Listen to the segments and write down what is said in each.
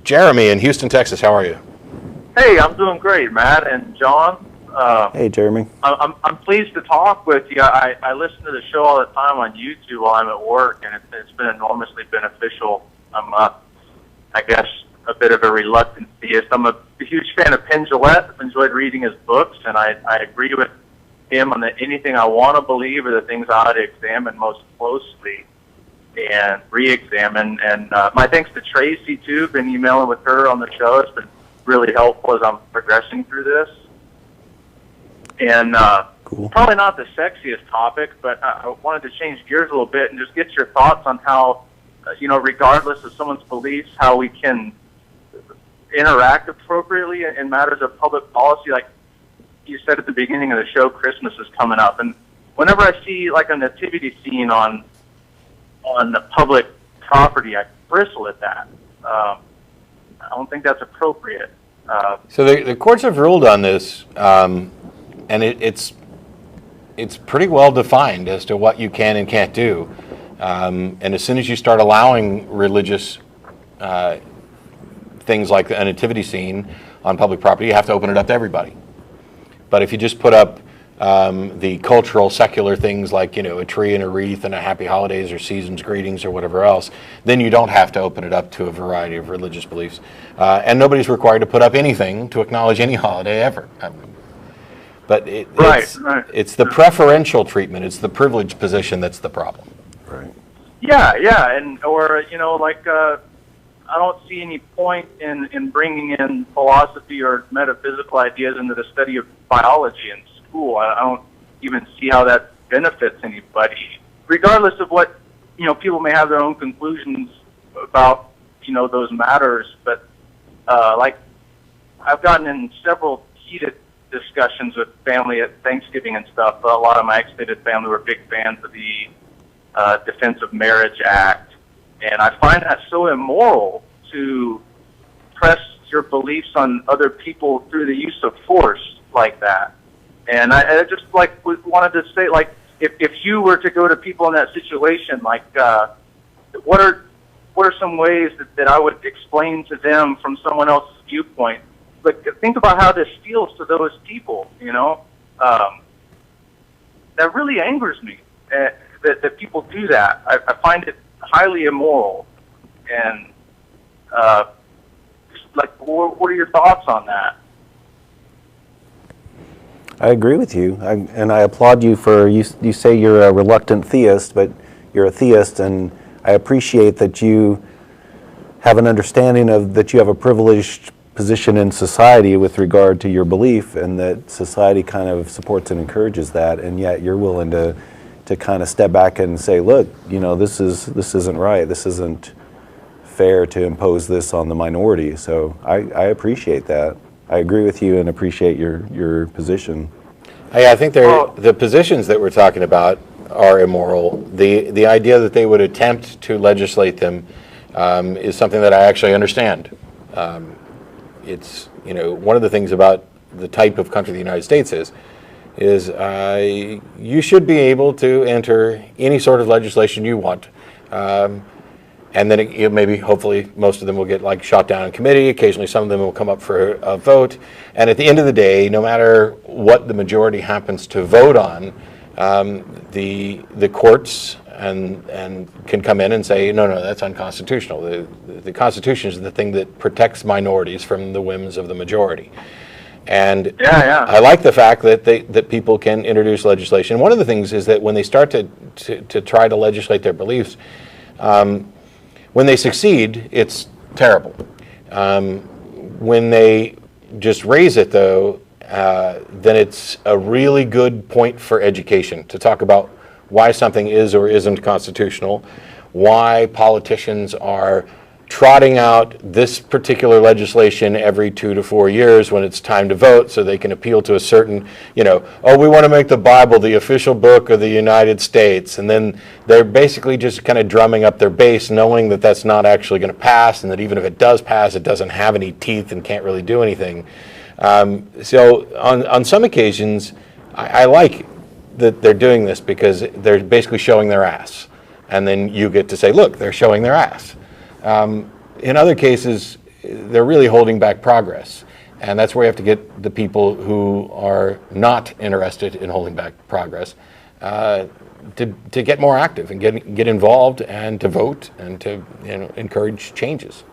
Jeremy in Houston, Texas, how are you? Hey, I'm doing great, Matt and John. Hey, Jeremy. I'm pleased to talk with you. I listen to the show all the time on YouTube while I'm at work, and it's been enormously beneficial. I'm, I guess, a bit of a reluctant theist. I'm a huge fan of Penn Jillette. I've enjoyed reading his books, and I agree with him on that anything I want to believe are the things I ought to examine most closely and re-examine. And my thanks to Tracy, too. Been emailing with her on the show. It's been really helpful as I'm progressing through this. And Cool. Probably not the sexiest topic, but I wanted to change gears a little bit and just get your thoughts on how, regardless of someone's beliefs, how we can interact appropriately in matters of public policy. Like you said at the beginning of the show, Christmas is coming up, and whenever I see like a nativity scene on the public property, I bristle at that. I don't think that's appropriate. So the courts have ruled on this, and it's pretty well defined as to what you can and can't do. And as soon as you start allowing religious things like a nativity scene on public property, you have to open it up to everybody. But if you just put up the cultural, secular things like, a tree and a wreath and a happy holidays or season's greetings or whatever else, then you don't have to open it up to a variety of religious beliefs. And nobody's required to put up anything to acknowledge any holiday ever. But it's the preferential treatment, it's the privileged position that's the problem. Right. Yeah, I don't see any point in bringing in philosophy or metaphysical ideas into the study of biology in school. I don't even see how that benefits anybody, regardless of what, people may have their own conclusions about, those matters. But, I've gotten in several heated discussions with family at Thanksgiving and stuff. A lot of my extended family were big fans of the Defense of Marriage Act. And I find that so immoral to press your beliefs on other people through the use of force like that. And I just wanted to say, if you were to go to people in that situation, what are some ways that I would explain to them from someone else's viewpoint? Think about how this feels to those people. That really angers me that people do that. I find it highly immoral. And what are your thoughts on that? I agree with you, and I applaud you for, you say you're a reluctant theist, but you're a theist, and I appreciate that you have an understanding of that you have a privileged position in society with regard to your belief, and that society kind of supports and encourages that, and yet you're willing to kind of step back and say, look, this isn't right, this isn't fair to impose this on the minority. So I appreciate that. I agree with you and appreciate your position. I think the positions that we're talking about are immoral. The idea that they would attempt to legislate them is something that I actually understand. It's one of the things about the type of country the United States is you should be able to enter any sort of legislation you want. And then maybe, hopefully, most of them will get shot down in committee. Occasionally, some of them will come up for a vote. And at the end of the day, no matter what the majority happens to vote on, the courts and can come in and say, no, that's unconstitutional. The Constitution is the thing that protects minorities from the whims of the majority. And I like the fact that people can introduce legislation. One of the things is that when they start to try to legislate their beliefs, when they succeed, it's terrible. When they just raise it, though, then it's a really good point for education to talk about why something is or isn't constitutional, why politicians are trotting out this particular legislation every 2 to 4 years when it's time to vote so they can appeal to a certain, we want to make the Bible the official book of the United States. And then they're basically just kind of drumming up their base, knowing that that's not actually going to pass, and that even if it does pass, it doesn't have any teeth and can't really do anything. So on some occasions, I like that they're doing this because they're basically showing their ass. And then you get to say, look, they're showing their ass. in other cases, they're really holding back progress. And that's where you have to get the people who are not interested in holding back progress to get more active and get involved and to vote and to encourage changes.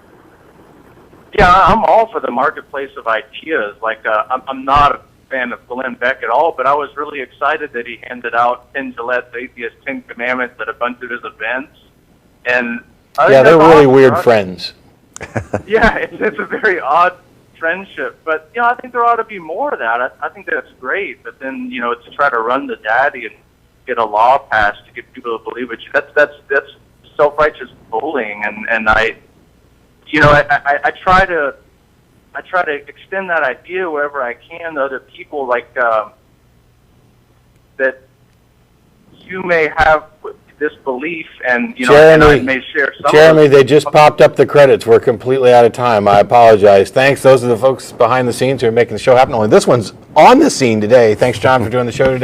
Yeah, I'm all for the marketplace of ideas. Like, I'm not a fan of Glenn Beck at all, but I was really excited that he handed out Penn Jillette's Atheist 10 Commandments at a bunch of his events. And yeah, they're really weird friends. Yeah, it's a very odd friendship, but I think there ought to be more of that. I think that's great, but then to try to run the daddy and get a law passed to get people to believe it, that's self-righteous bullying, and I try to extend that idea wherever I can to other people, like that you may have this belief, and and I may share some. Jeremy, they just popped up the credits. We're completely out of time. I apologize. Thanks. Those are the folks behind the scenes who are making the show happen. Only this one's on the scene today. Thanks, John, for doing the show today.